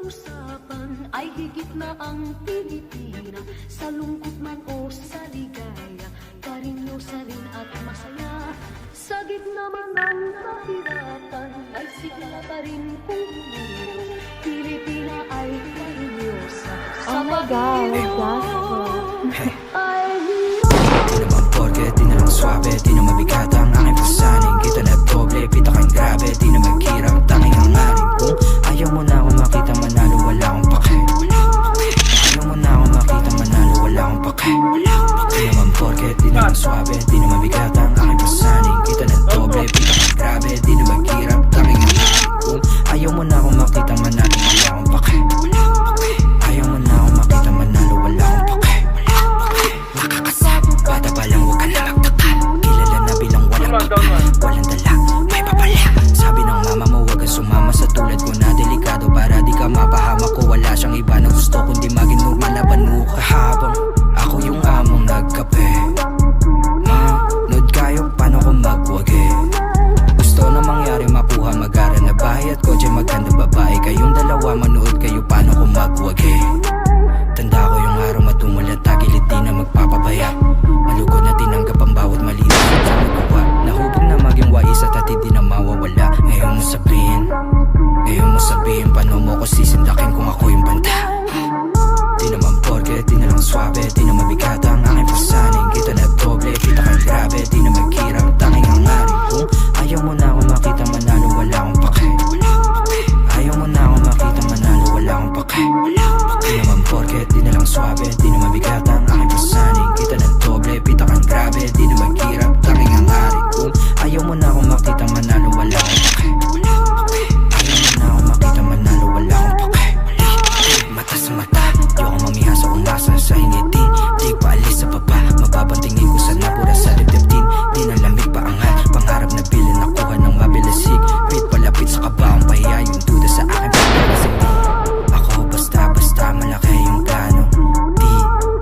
usapan ay higit na ang Pilipina. Sa lungkot man o sa ligaya, karinyosa rin at masaya. Sa gitna man ng kahirapan ay sigla pa rin pumilos. Pilipina ay karinyosa. Sa Oh my God, ay Di naman porke, di na lang swabe, di na mabigat ang aking pasaning. Kita na doble, pita kang grabe, di na maghirap, tanging ang aring. Kung ayaw mo na akong makita manalo, wala akong pake. Ayaw mo na akong makita manalo, wala akong pake. Di naman porke, di na lang swabe, di na mabigat ang aking pasaning. Kita na doble, pita kang grabe, di na maghirap, tanging ang aring. Kung ayaw mo na akong makita manalo, wala akong pake. Ayaw mo na akong makita manalo, wala akong pake. Bata pa lang, huwag ka na magtaka. Kilala na bilang walang papa, walang dala, may papala. Sabi ng mama mo, huwag kang sumama sa tulad ko na delikado. Para di ka mapahamak ko, wala siyang iba na gusto kundi maging normal na banuka. Habang ako yung among nagkape, nood kayo, paano ko magwagi. Gusto na mangyari, makuha, mag-ara na bahay at kotse, maganda babae. Kayong dalawa, manood kayo, paano ko magwagi. Tanda ko yung araw matumulat, tagilid di na magpapabaya. Malugod na tinanggap ang bawat mali sa magawa. Nahubog na maging wais at di na mawawala. Ngayon mo sabihin, paano mo ko sisindakin kung ako yung banta. Di naman porke, di na lang swabe, di na mabigat ang aking pasaning. Kita na doble, pita kang grabe, di na maghirap, tanging ang aring. Kung ayaw mo na akong makita manalo, wala akong pake. Ayaw mo na akong makita manalo, wala akong pake. Di naman porke, di na lang swabe, di na mabigat ang aking pasaning. Kita na doble, pita kang grabe, di na maghirap, tanging ang aring. Kung ayaw mo na akong makita manalo, wala akong pake. Ayaw mo na akong makita manalo, wala akong pake. Mata sa mata, di ako mamiha sa umasa sa ingitin. Di pa alis sa baba, mababantingin ko sa napura sa dibdib din. Di na lamig pa angat, pangarap na bilin nakuha ng mabilisig. Pit palapit sa kabaong pahiya, yung duda sa akin pagkalasing. Ako basta-basta malaki yung plano. Di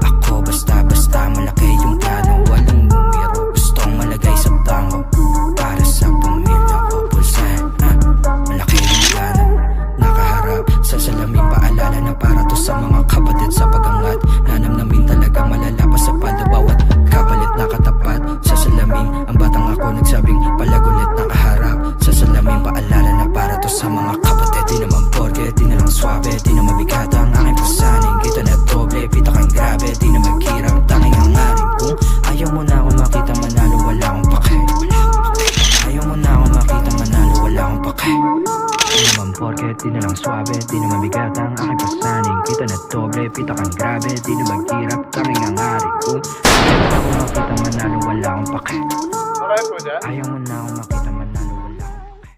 ako basta-basta malaki yung plano. Walang numero, gustong malagay sa bangko. Para sa pamilya ko, pulsahan, malaki yung plano. Nakaharap sa salamin, paalala na para to sa mga kapatid sa pagangat. Nanamnamin talaga malala pa sa pala bawat kapalit na katapat. Sa salamin, ang batang ako nagsabing palagulit nakaharap. Sa salamin, paalala na para to sa mga kapatid. Di naman porke, di na lang swabe, di na mabigat ang aking pasaning. Kita na doble, pita kang grabe, di na maghirap, tanging ang aring. Kung ayaw mo na akong makita manalo, wala akong pake. Ayaw mo na akong makita manalo, wala akong pake. Di naman porke, di na lang swabe, di na mabigat ang aking pasaning. Kita na doble, pita kang grabe, di na maghirap, tanging ang aring. Kung ayaw mo na akong makita manalo, wala akong pake. Ayaw mo na akong